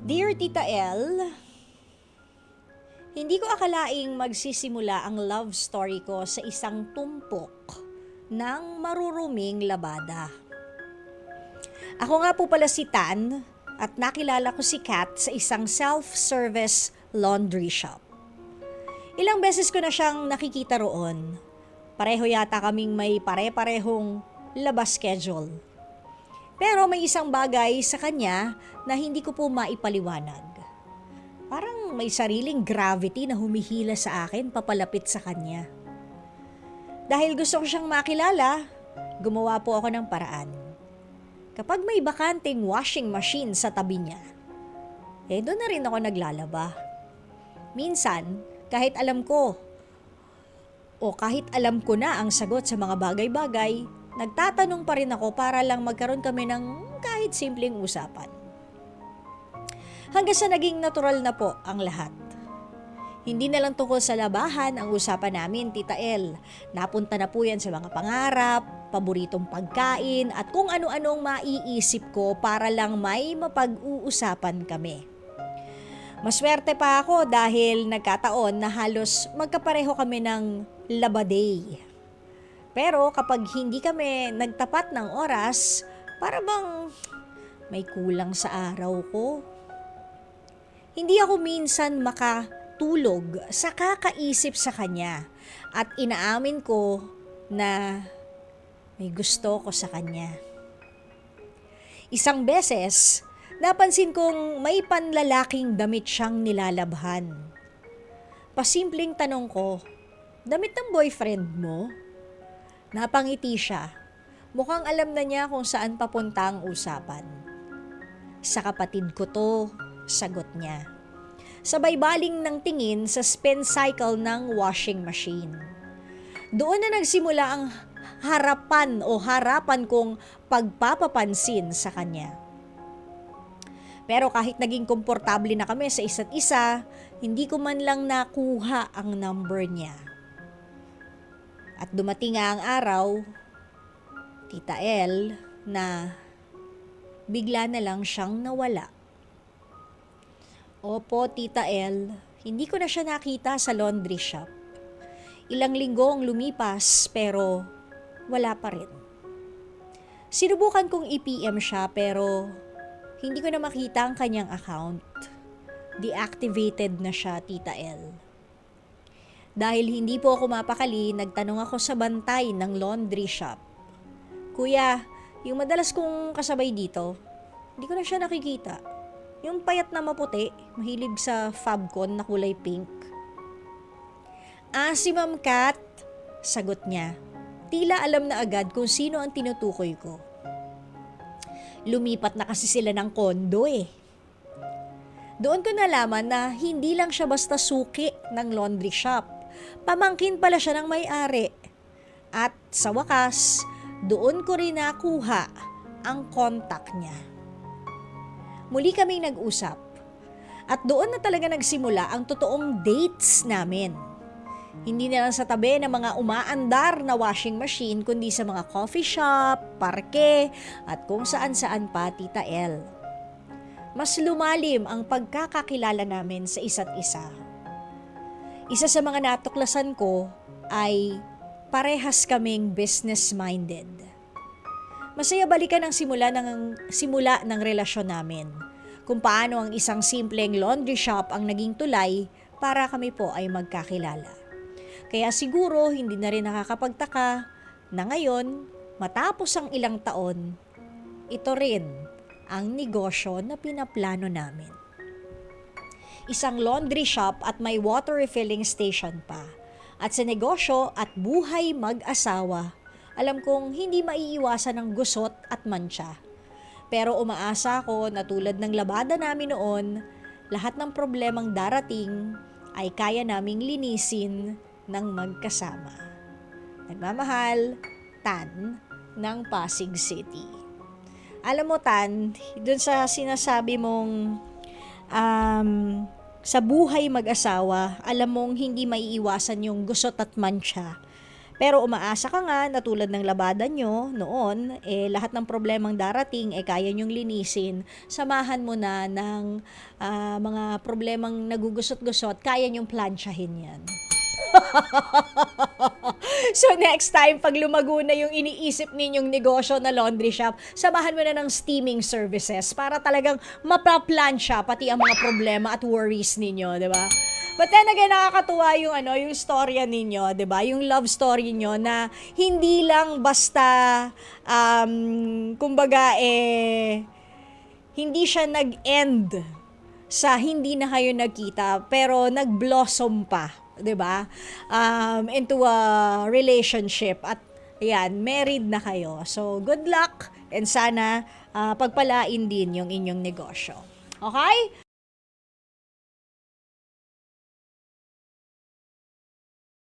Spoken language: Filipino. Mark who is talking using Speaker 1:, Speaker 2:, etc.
Speaker 1: Dear Tita El, hindi ko akalaing magsisimula ang love story ko sa isang tumpok ng maruruming labada. Ako nga po pala si Tan at nakilala ko si Kat sa isang self-service laundry shop. Ilang beses ko na siyang nakikita roon. Pareho yata kaming may pare-parehong labas schedule. Pero may isang bagay sa kanya na hindi ko po maipaliwanag. Parang may sariling gravity na humihila sa akin papalapit sa kanya. Dahil gusto ko siyang makilala, gumawa po ako ng paraan. Kapag may bakanting washing machine sa tabi niya, doon na rin ako naglalaba. Minsan, kahit alam ko na ang sagot sa mga bagay-bagay, nagtatanong pa rin ako para lang magkaroon kami ng kahit simpleng usapan. Hanggang sa naging natural na po ang lahat. Hindi na lang tungkol sa labahan ang usapan namin, Tita El. Napunta na po yan sa mga pangarap, paboritong pagkain at kung ano-anong maiisip ko para lang may mapag-uusapan kami. Maswerte pa ako dahil nagkataon na halos magkapareho kami ng labaday. Pero kapag hindi kami nagtapat ng oras, para bang may kulang sa araw ko. Hindi ako minsan makatulog sa kakaisip sa kanya at inaamin ko na may gusto ko sa kanya. Isang beses, napansin kong may panlalaking damit siyang nilalabhan. Pasimpleng tanong ko, damit ng boyfriend mo? Napangiti siya. Mukhang alam na niya kung saan papunta ang usapan. Sa kapatid ko to, sagot niya. Sabay baling ng tingin sa spin cycle ng washing machine. Doon na nagsimula ang harapan kong pagpapapansin sa kanya. Pero kahit naging komportable na kami sa isa't isa, hindi ko man lang nakuha ang number niya. At dumating nga ang araw, Tita El, na bigla na lang siyang nawala. Opo, Tita El, hindi ko na siya nakita sa laundry shop. Ilang linggo ang lumipas pero wala pa rin. Sinubukan kong i-PM siya pero hindi ko na makita ang kanyang account. Deactivated na siya, Tita El. Dahil hindi po ako mapakali, nagtanong ako sa bantay ng laundry shop. Kuya, yung madalas kong kasabay dito, hindi ko na siya nakikita. Yung payat na maputi, mahilig sa Fabcon na kulay pink. Si Ma'am Kat, sagot niya. Tila alam na agad kung sino ang tinutukoy ko. Lumipat na kasi sila ng kondo eh. Doon ko nalaman na hindi lang siya basta suki ng laundry shop. Pamangkin pala siya ng may-ari. At sa wakas, doon ko rin nakuha ang contact niya. Muli kaming nag-usap. At doon na talaga nagsimula ang totoong dates namin. Hindi na lang sa tabi ng mga umaandar na washing machine, kundi sa mga coffee shop, parke, at kung saan-saan pa, Tita El. Mas lumalim ang pagkakakilala namin sa isa't isa. Isa sa mga natuklasan ko ay parehas kaming business-minded. Masaya balikan ang simula ng relasyon namin. Kung paano ang isang simpleng laundry shop ang naging tulay para kami po ay magkakilala. Kaya siguro hindi na rin nakakapagtaka na ngayon, matapos ang ilang taon, ito rin ang negosyo na pinaplano namin. Isang laundry shop at may water refilling station pa. At sa negosyo at buhay mag-asawa, alam kong hindi maiiwasan ng gusot at mantsa. Pero umaasa ako na tulad ng labada namin noon, lahat ng problemang darating ay kaya naming linisin ng magkasama. Nagmamahal, Tan ng Pasig City. Alam mo Tan, dun sa sinasabi mong sa buhay mag-asawa, alam mong hindi maiiwasan yung gusot at mantsa. Pero umaasa ka nga na tulad ng labada nyo noon, lahat ng problemang darating, kaya nyong linisin. Samahan mo na ng mga problemang nagugusot-gusot, kaya nyong plansyahin yan. So next time, pag lumago na yung iniisip ninyong negosyo na laundry shop, samahan mo na ng steaming services para talagang mapaplansya pati ang mga problema at worries ninyo, di ba? But then again, nakakatuwa yung yung storya ninyo, 'di ba? Yung love story niyo na hindi lang basta kumbaga hindi siya nag-end sa hindi na kayo nagkita, pero nag-blossom pa, 'di ba? Into a relationship at ayan, married na kayo. So, good luck and sana pagpalain din yung inyong negosyo. Okay?